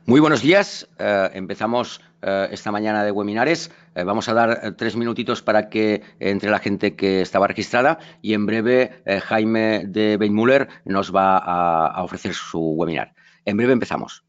Muy buenos días. Empezamos esta mañana de webinares. Vamos a dar 3 minutitos para que entre la gente que estaba registrada y en breve Jaime de Weidmuller nos va a ofrecer su webinar. En breve empezamos.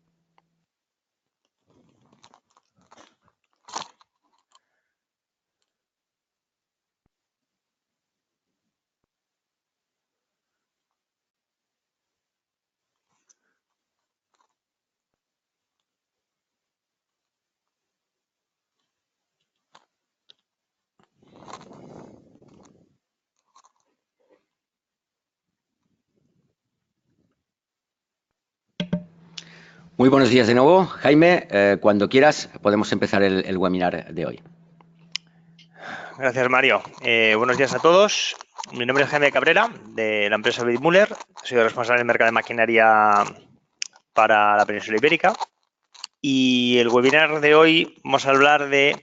Muy buenos días de nuevo. Jaime, cuando quieras podemos empezar el webinar de hoy. Gracias, Mario. Buenos días a todos. Mi nombre es Jaime Cabrera, de la empresa Weidmuller. Soy responsable del mercado de maquinaria para la península ibérica. Y el webinar de hoy vamos a hablar de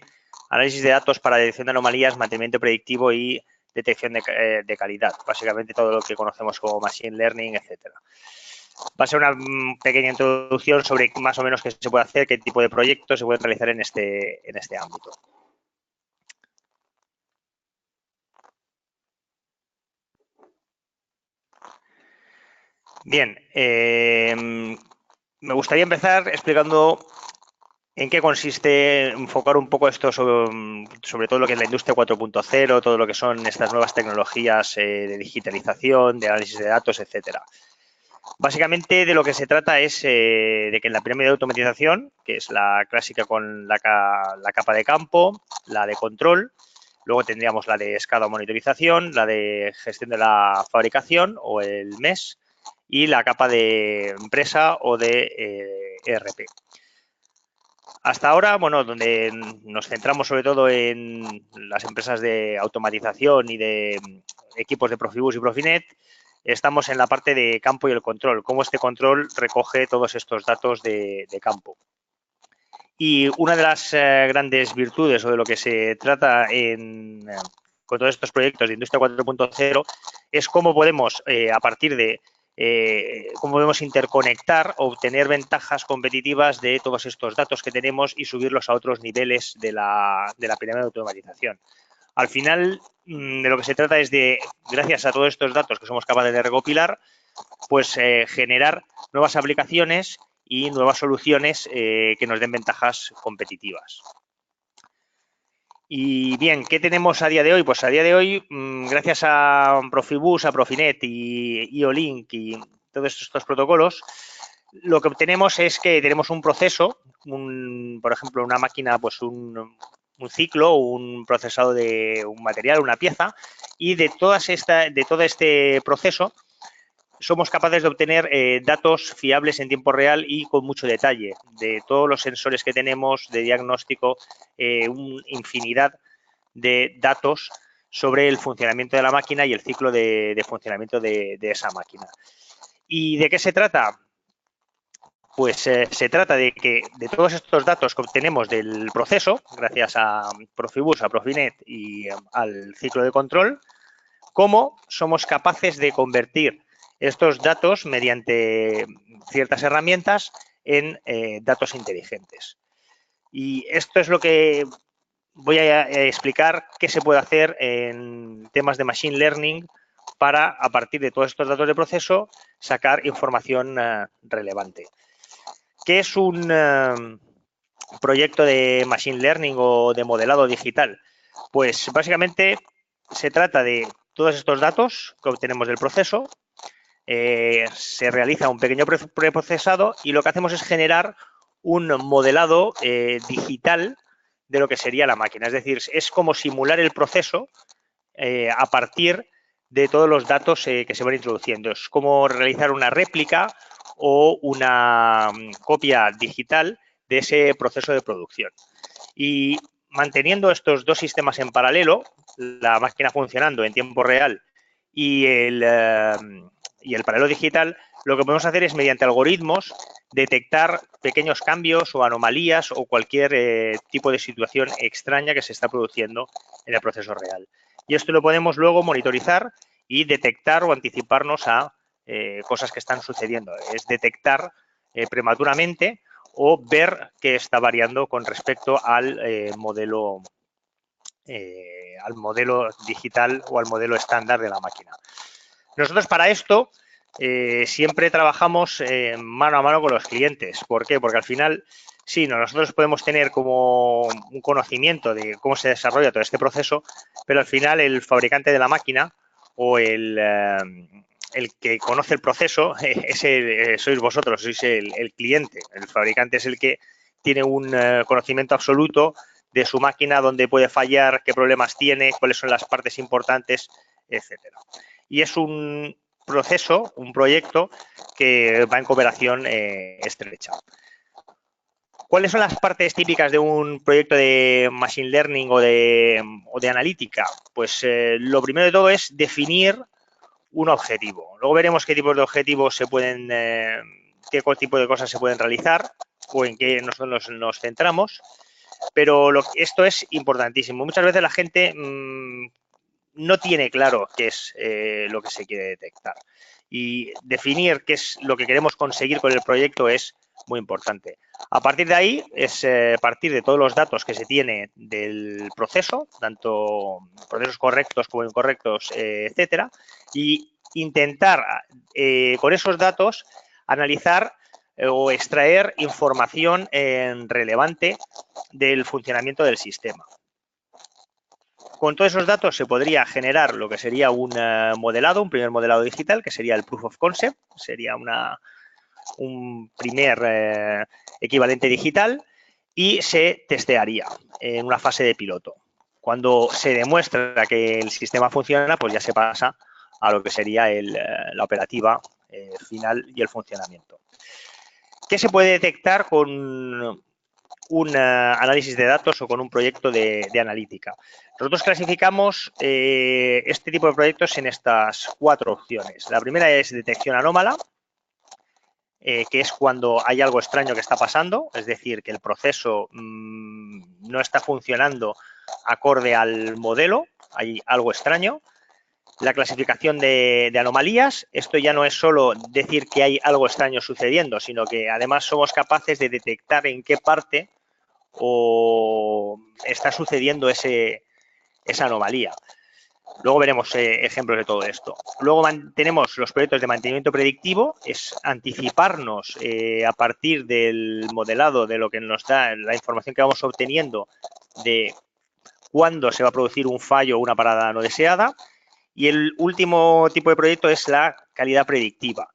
análisis de datos para detección de anomalías, mantenimiento predictivo y detección de calidad. Básicamente todo lo que conocemos como machine learning, etcétera. Va a ser una pequeña introducción sobre más o menos qué se puede hacer, qué tipo de proyectos se pueden realizar en este ámbito. Bien, me gustaría empezar explicando en qué consiste, enfocar un poco esto sobre todo lo que es la industria 4.0, todo lo que son estas nuevas tecnologías de digitalización, de análisis de datos, etcétera. Básicamente de lo que se trata es de que en la pirámide de automatización, que es la clásica con la capa de campo, la de control, luego tendríamos la de escala o monitorización, la de gestión de la fabricación o el MES y la capa de empresa o de ERP. Hasta ahora, bueno, donde nos centramos sobre todo en las empresas de automatización y de equipos de Profibus y Profinet, estamos en la parte de campo y el control, cómo este control recoge todos estos datos de campo. Y una de las grandes virtudes o de lo que se trata con todos estos proyectos de Industria 4.0 es cómo podemos, a partir de cómo podemos interconectar, obtener ventajas competitivas de todos estos datos que tenemos y subirlos a otros niveles de la pirámide de automatización. Al final, de lo que se trata es de, gracias a todos estos datos que somos capaces de recopilar, pues generar nuevas aplicaciones y nuevas soluciones que nos den ventajas competitivas. Y bien, ¿qué tenemos a día de hoy? Pues a día de hoy, gracias a Profibus, a Profinet y IO-Link y todos estos protocolos, lo que obtenemos es que tenemos un proceso, por ejemplo, una máquina, pues un ciclo, un procesado de un material, una pieza, y de todo este proceso somos capaces de obtener datos fiables en tiempo real y con mucho detalle de todos los sensores que tenemos, de diagnóstico, una infinidad de datos sobre el funcionamiento de la máquina y el ciclo de funcionamiento de esa máquina. ¿Y de qué se trata? Pues se trata de que de todos estos datos que obtenemos del proceso, gracias a Profibus, a Profinet y al ciclo de control, cómo somos capaces de convertir estos datos mediante ciertas herramientas en datos inteligentes. Y esto es lo que voy a explicar qué se puede hacer en temas de Machine Learning para, a partir de todos estos datos de proceso, sacar información relevante. ¿Qué es un proyecto de Machine Learning o de modelado digital? Pues básicamente se trata de todos estos datos que obtenemos del proceso, se realiza un pequeño preprocesado y lo que hacemos es generar un modelado digital de lo que sería la máquina. Es decir, es como simular el proceso a partir de todos los datos que se van introduciendo. Es como realizar una réplica o una copia digital de ese proceso de producción. Y manteniendo estos dos sistemas en paralelo, la máquina funcionando en tiempo real y el paralelo digital, lo que podemos hacer es, mediante algoritmos, detectar pequeños cambios o anomalías o cualquier tipo de situación extraña que se está produciendo en el proceso real. Y esto lo podemos luego monitorizar y detectar o anticiparnos a cosas que están sucediendo. Es detectar prematuramente o ver qué está variando con respecto al modelo digital o al modelo estándar de la máquina. Nosotros para esto siempre trabajamos mano a mano con los clientes. ¿Por qué? Porque al final, sí, nosotros podemos tener como un conocimiento de cómo se desarrolla todo este proceso, pero al final el fabricante de la máquina o el que conoce el proceso sois vosotros, sois el cliente. El fabricante es el que tiene un conocimiento absoluto de su máquina, dónde puede fallar, qué problemas tiene, cuáles son las partes importantes, etcétera. Y es un proceso, un proyecto que va en cooperación estrecha. ¿Cuáles son las partes típicas de un proyecto de Machine Learning o de analítica? Pues lo primero de todo es definir un objetivo. Luego veremos qué tipos de objetivos se pueden, qué tipo de cosas se pueden realizar o en qué nosotros nos centramos. Pero esto es importantísimo. Muchas veces la gente no tiene claro qué es lo que se quiere detectar. Y definir qué es lo que queremos conseguir con el proyecto es muy importante. A partir de ahí es partir de todos los datos que se tiene del proceso, tanto procesos correctos como incorrectos, etcétera, y intentar con esos datos analizar o extraer información relevante del funcionamiento del sistema. Con todos esos datos se podría generar lo que sería un modelado, un primer modelado digital, que sería el Proof of Concept, sería un primer equivalente digital y se testearía en una fase de piloto. Cuando se demuestra que el sistema funciona, pues ya se pasa a lo que sería la operativa final y el funcionamiento. ¿Qué se puede detectar con un análisis de datos o con un proyecto de analítica? Nosotros clasificamos este tipo de proyectos en estas 4 opciones. La primera es detección anómala, que es cuando hay algo extraño que está pasando, es decir, que el proceso no está funcionando acorde al modelo, hay algo extraño. La clasificación de anomalías, esto ya no es solo decir que hay algo extraño sucediendo, sino que además somos capaces de detectar en qué parte o está sucediendo esa anomalía. Luego veremos ejemplos de todo esto. Luego tenemos los proyectos de mantenimiento predictivo, es anticiparnos a partir del modelado de lo que nos da la información que vamos obteniendo de cuándo se va a producir un fallo o una parada no deseada. Y el último tipo de proyecto es la calidad predictiva.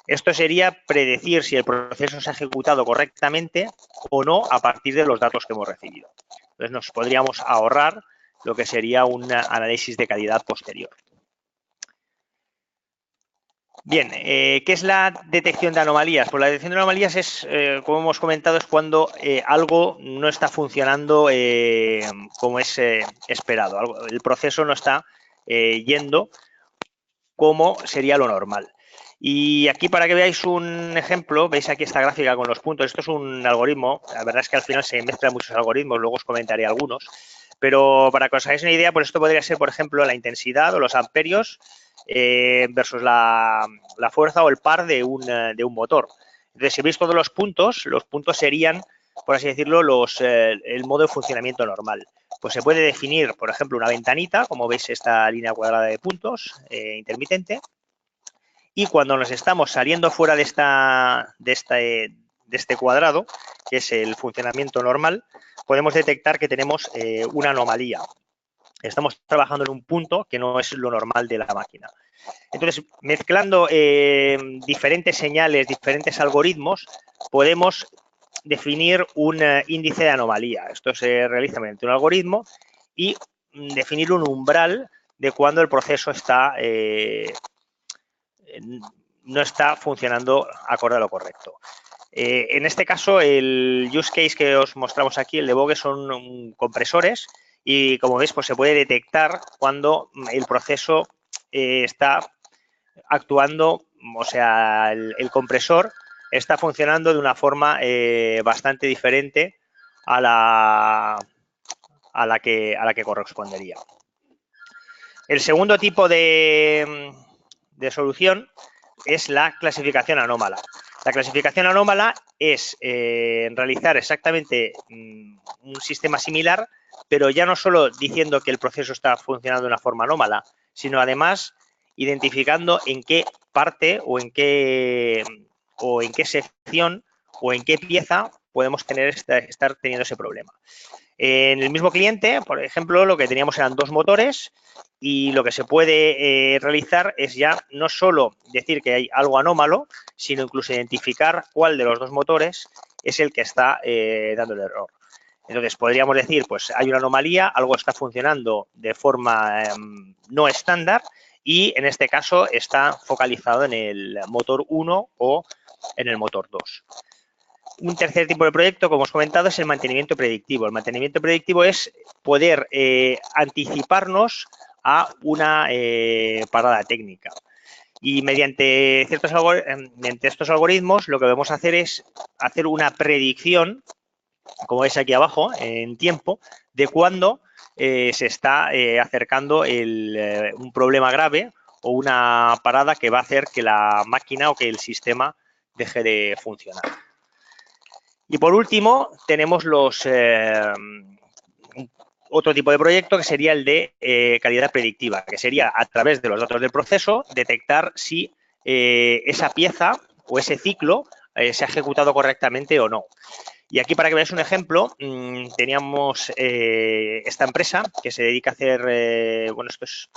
Esto sería predecir si el proceso se ha ejecutado correctamente o no a partir de los datos que hemos recibido. Entonces nos podríamos ahorrar lo que sería un análisis de calidad posterior. Bien, ¿qué es la detección de anomalías? Pues la detección de anomalías es, como hemos comentado, es cuando algo no está funcionando como es esperado. El proceso no está yendo como sería lo normal. Y aquí, para que veáis un ejemplo, veis aquí esta gráfica con los puntos. Esto es un algoritmo. La verdad es que al final se mezclan muchos algoritmos, luego os comentaré algunos. Pero para que os hagáis una idea, pues esto podría ser, por ejemplo, la intensidad o los amperios versus la fuerza o el par de un motor. Entonces, si veis todos los puntos serían, por así decirlo, el modo de funcionamiento normal. Pues se puede definir, por ejemplo, una ventanita, como veis esta línea cuadrada de puntos intermitente, y cuando nos estamos saliendo fuera de este cuadrado, que es el funcionamiento normal, podemos detectar que tenemos una anomalía. Estamos trabajando en un punto que no es lo normal de la máquina. Entonces, mezclando diferentes señales, diferentes algoritmos, podemos definir un índice de anomalía. Esto se realiza mediante un algoritmo y definir un umbral de cuando el proceso no está funcionando acorde a lo correcto. En este caso, el use case que os mostramos aquí, el debug, son compresores y, como veis, pues se puede detectar cuando el proceso está actuando, o sea, el compresor está funcionando de una forma bastante diferente a la que correspondería. El segundo tipo de solución es la clasificación anómala. La clasificación anómala es realizar exactamente un sistema similar, pero ya no solo diciendo que el proceso está funcionando de una forma anómala, sino además identificando en qué parte o en qué sección o en qué pieza podemos estar teniendo ese problema. En el mismo cliente, por ejemplo, lo que teníamos eran 2 motores y lo que se puede realizar es ya no solo decir que hay algo anómalo, sino incluso identificar cuál de los 2 motores es el que está dando el error. Entonces, podríamos decir, pues hay una anomalía, algo está funcionando de forma no estándar y en este caso está focalizado en el motor 1 o en el motor 2. Un tercer tipo de proyecto, como os he comentado, es el mantenimiento predictivo. El mantenimiento predictivo es poder anticiparnos a una parada técnica. Y mediante estos algoritmos lo que debemos hacer es hacer una predicción, como veis aquí abajo, en tiempo, de cuándo se está acercando un problema grave o una parada que va a hacer que la máquina o que el sistema deje de funcionar. Y por último, tenemos otro tipo de proyecto que sería el de calidad predictiva, que sería a través de los datos del proceso detectar si esa pieza o ese ciclo se ha ejecutado correctamente o no. Y aquí, para que veáis un ejemplo, teníamos esta empresa que se dedica a hacer, bueno, esto es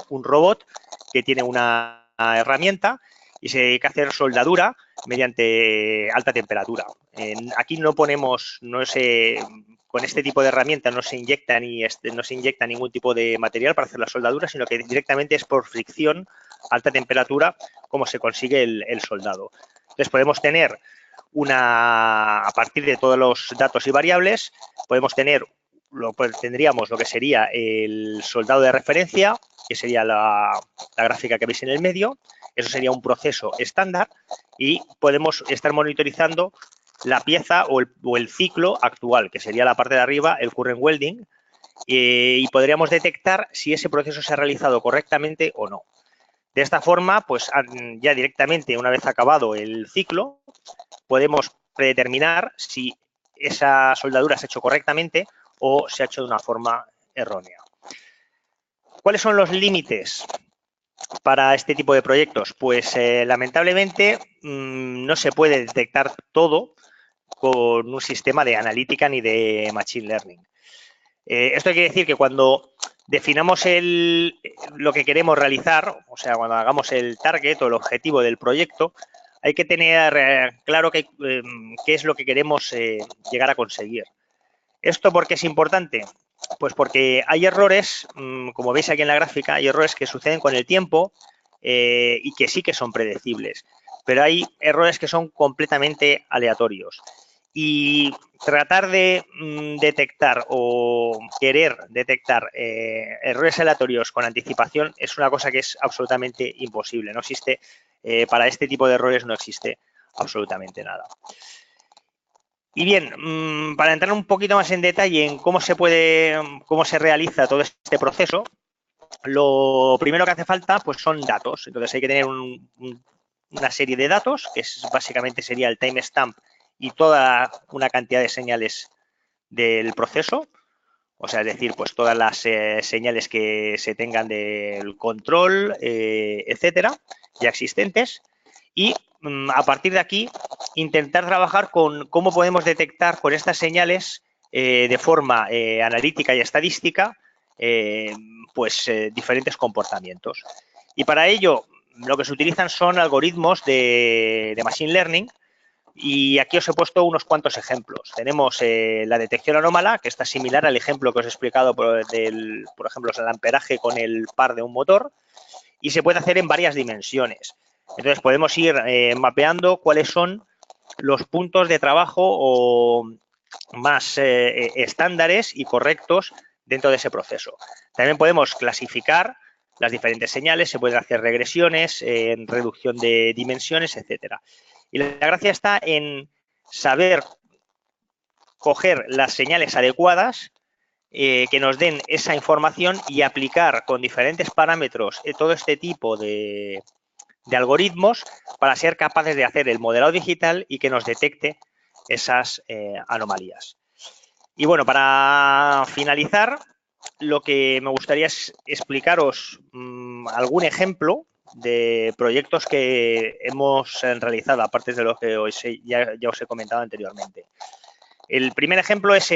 un robot que tiene una herramienta y se dedica a hacer soldadura mediante alta temperatura. Aquí no ponemos, con este tipo de herramienta no se inyecta ningún tipo de material para hacer la soldadura, sino que directamente es por fricción, alta temperatura, como se consigue el soldado. Entonces podemos tener a partir de todos los datos y variables, tendríamos lo que sería el soldado de referencia, que sería la gráfica que veis en el medio. Eso sería un proceso estándar y podemos estar monitorizando la pieza o el ciclo actual, que sería la parte de arriba, el current welding, y podríamos detectar si ese proceso se ha realizado correctamente o no. De esta forma, pues ya directamente, una vez acabado el ciclo, podemos predeterminar si esa soldadura se ha hecho correctamente o se ha hecho de una forma errónea. ¿Cuáles son los límites para este tipo de proyectos? Pues lamentablemente no se puede detectar todo con un sistema de analítica ni de machine learning. Esto quiere decir que cuando definamos lo que queremos realizar, o sea, cuando hagamos el target o el objetivo del proyecto, hay que tener claro qué es lo que queremos llegar a conseguir. ¿Esto por qué es importante? Pues porque hay errores, como veis aquí en la gráfica, hay errores que suceden con el tiempo y que sí que son predecibles, pero hay errores que son completamente aleatorios. Y tratar de detectar o querer detectar errores aleatorios con anticipación es una cosa que es absolutamente imposible. No existe, para este tipo de errores no existe absolutamente nada. Y bien, para entrar un poquito más en detalle en cómo se realiza todo este proceso, lo primero que hace falta pues son datos. Entonces hay que tener una serie de datos, que básicamente sería el timestamp y toda una cantidad de señales del proceso, o sea, es decir, pues todas las señales que se tengan del control, etcétera, ya existentes, y a partir de aquí intentar trabajar con cómo podemos detectar con estas señales de forma analítica y estadística diferentes comportamientos. Y para ello lo que se utilizan son algoritmos de machine learning. Y aquí os he puesto unos cuantos ejemplos. Tenemos la detección anómala, que está similar al ejemplo que os he explicado, por ejemplo, el amperaje con el par de un motor, y se puede hacer en varias dimensiones. Entonces podemos ir mapeando cuáles son los puntos de trabajo o más estándares y correctos dentro de ese proceso. También podemos clasificar las diferentes señales, se pueden hacer regresiones, reducción de dimensiones, etcétera. Y la gracia está en saber coger las señales adecuadas que nos den esa información y aplicar con diferentes parámetros todo este tipo de de algoritmos para ser capaces de hacer el modelado digital y que nos detecte esas anomalías. Y bueno, para finalizar, lo que me gustaría es explicaros algún ejemplo de proyectos que hemos realizado, aparte de lo que ya os he comentado anteriormente. El primer ejemplo es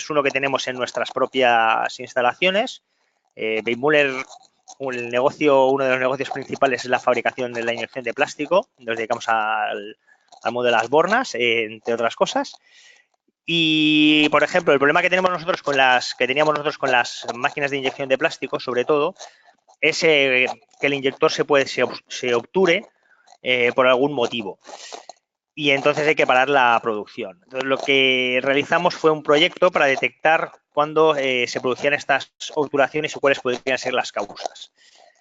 uno que tenemos en nuestras propias instalaciones. Weimüller, uno de los negocios principales es la fabricación de la inyección de plástico. Nos dedicamos al mundo de las bornas, entre otras cosas. Y, por ejemplo, el problema que teníamos nosotros con las máquinas de inyección de plástico, sobre todo, es que el inyector se obture por algún motivo. Y entonces hay que parar la producción. Entonces, lo que realizamos fue un proyecto para detectar cuándo se producían estas obturaciones y cuáles podrían ser las causas.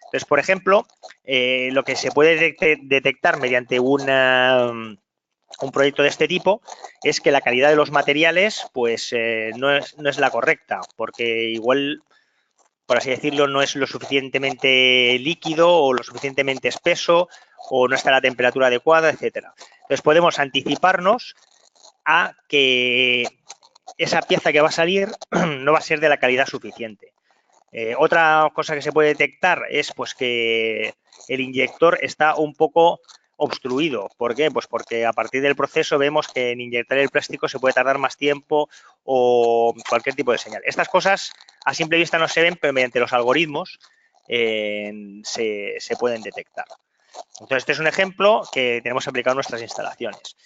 Entonces, por ejemplo, lo que se puede detectar mediante un proyecto de este tipo es que la calidad de los materiales pues no es la correcta, porque igual, por así decirlo, no es lo suficientemente líquido o lo suficientemente espeso o no está a la temperatura adecuada, etcétera. Entonces podemos anticiparnos a que esa pieza que va a salir no va a ser de la calidad suficiente. Otra cosa que se puede detectar es pues que el inyector está un poco obstruido. ¿Por qué? Pues porque a partir del proceso vemos que en inyectar el plástico se puede tardar más tiempo o cualquier tipo de señal. Estas cosas a simple vista no se ven, pero mediante los algoritmos se pueden detectar. Entonces, este es un ejemplo que tenemos aplicado en nuestras instalaciones.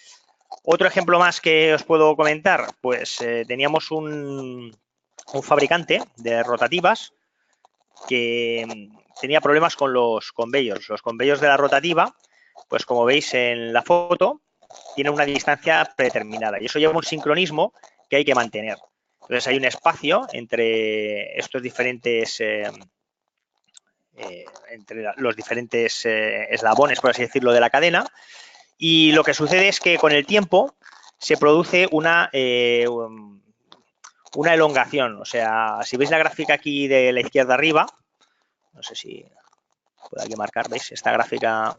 Otro ejemplo más que os puedo comentar, pues teníamos un fabricante de rotativas que tenía problemas con los conveyors. Los conveyors de la rotativa, pues como veis en la foto, tienen una distancia predeterminada y eso lleva un sincronismo que hay que mantener. Entonces hay un espacio entre estos diferentes entre los diferentes eslabones, por así decirlo, de la cadena, y lo que sucede es que con el tiempo se produce una elongación. O sea, si veis la gráfica aquí de la izquierda arriba, no sé si puedo aquí marcar, ¿veis? Esta gráfica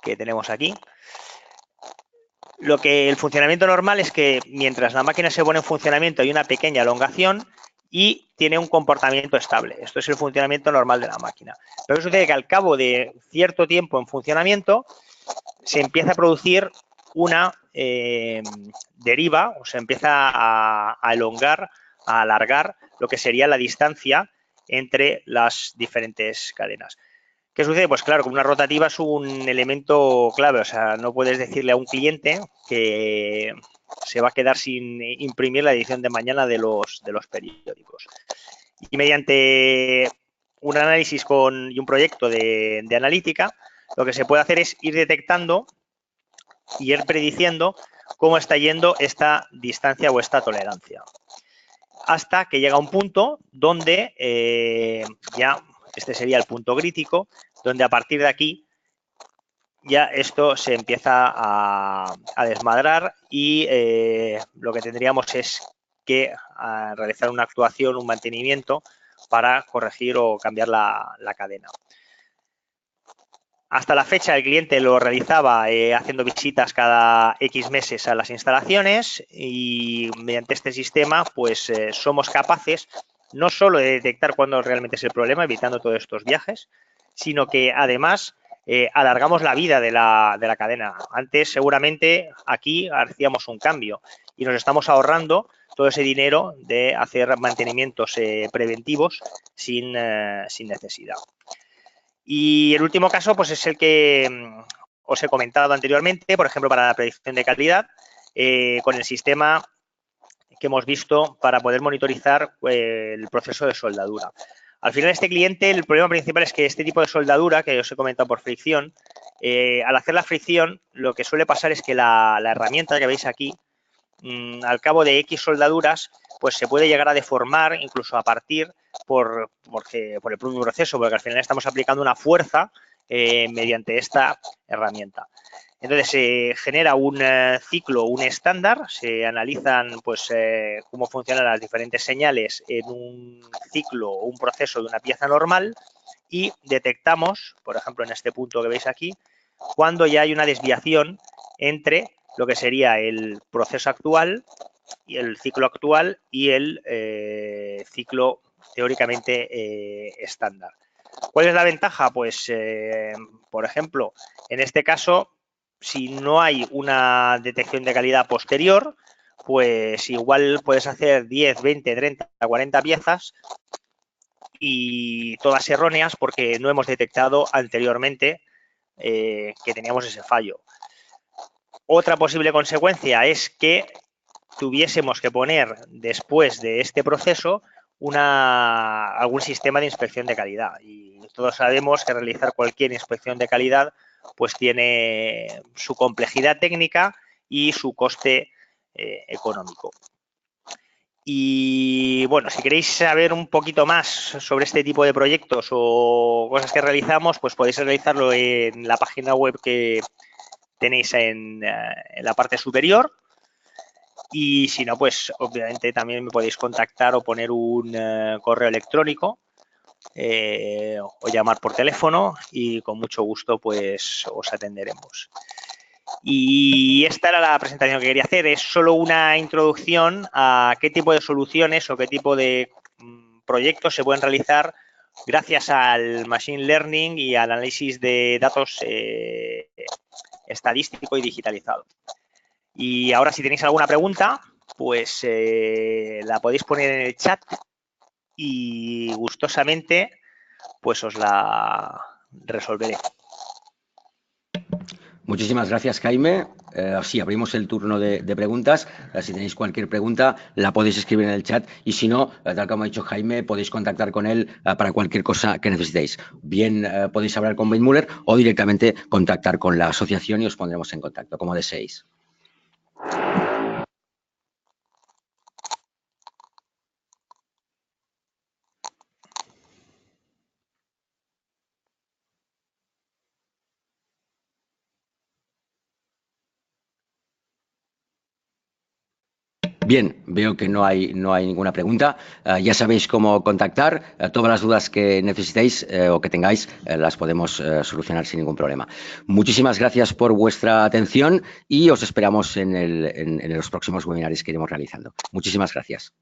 que tenemos aquí. El funcionamiento normal es que mientras la máquina se pone en funcionamiento hay una pequeña elongación y tiene un comportamiento estable. Esto es el funcionamiento normal de la máquina. Pero sucede que al cabo de cierto tiempo en funcionamiento se empieza a producir una deriva, o se empieza a elongar, a alargar lo que sería la distancia entre las diferentes cadenas. ¿Qué sucede? Pues claro, como una rotativa es un elemento clave, o sea, no puedes decirle a un cliente que se va a quedar sin imprimir la edición de mañana de los periódicos. Y mediante un análisis y un proyecto de analítica, lo que se puede hacer es ir detectando y ir prediciendo cómo está yendo esta distancia o esta tolerancia. Hasta que llega un punto donde ya este sería el punto crítico, donde a partir de aquí ya esto se empieza a desmadrar y lo que tendríamos es que realizar una actuación, un mantenimiento para corregir o cambiar la cadena. Hasta la fecha el cliente lo realizaba haciendo visitas cada X meses a las instalaciones y mediante este sistema pues somos capaces no solo de detectar cuándo realmente es el problema, evitando todos estos viajes, sino que además alargamos la vida de la cadena. Antes seguramente aquí hacíamos un cambio y nos estamos ahorrando todo ese dinero de hacer mantenimientos preventivos sin necesidad. Y el último caso pues es el que os he comentado anteriormente, por ejemplo, para la predicción de calidad, con el sistema que hemos visto para poder monitorizar el proceso de soldadura. Al final, este cliente, el problema principal es que este tipo de soldadura, que os he comentado por fricción, al hacer la fricción, lo que suele pasar es que la herramienta que veis aquí, al cabo de X soldaduras, pues se puede llegar a deformar, incluso a partir por el propio proceso, porque al final estamos aplicando una fuerza mediante esta herramienta. Entonces se genera un ciclo, un estándar, se analizan pues cómo funcionan las diferentes señales en un ciclo o un proceso de una pieza normal y detectamos, por ejemplo, en este punto que veis aquí, cuando ya hay una desviación entre lo que sería el proceso actual y el ciclo actual y el ciclo teóricamente estándar. ¿Cuál es la ventaja? Pues, por ejemplo, en este caso, si no hay una detección de calidad posterior, pues igual puedes hacer 10, 20, 30, 40 piezas y todas erróneas porque no hemos detectado anteriormente que teníamos ese fallo. Otra posible consecuencia es que tuviésemos que poner después de este proceso algún sistema de inspección de calidad. Y todos sabemos que realizar cualquier inspección de calidad pues tiene su complejidad técnica y su coste económico. Y bueno, si queréis saber un poquito más sobre este tipo de proyectos o cosas que realizamos, pues podéis realizarlo en la página web que tenéis en la parte superior. Y si no, pues obviamente también me podéis contactar o poner un correo electrónico o llamar por teléfono y con mucho gusto pues os atenderemos. Y esta era la presentación que quería hacer. Es solo una introducción a qué tipo de soluciones o qué tipo de proyectos se pueden realizar gracias al Machine Learning y al análisis de datos estadístico y digitalizado. Y ahora, si tenéis alguna pregunta, pues la podéis poner en el chat y gustosamente pues os la resolveré. Muchísimas gracias, Jaime. Sí, abrimos el turno de preguntas. Si tenéis cualquier pregunta, la podéis escribir en el chat y si no, tal como ha dicho Jaime, podéis contactar con él para cualquier cosa que necesitéis. Bien, podéis hablar con Weinmüller o directamente contactar con la asociación y os pondremos en contacto, como deseéis. Bien, veo que no hay ninguna pregunta. Ya sabéis cómo contactar. Todas las dudas que necesitéis o que tengáis las podemos solucionar sin ningún problema. Muchísimas gracias por vuestra atención y os esperamos en los próximos webinars que iremos realizando. Muchísimas gracias.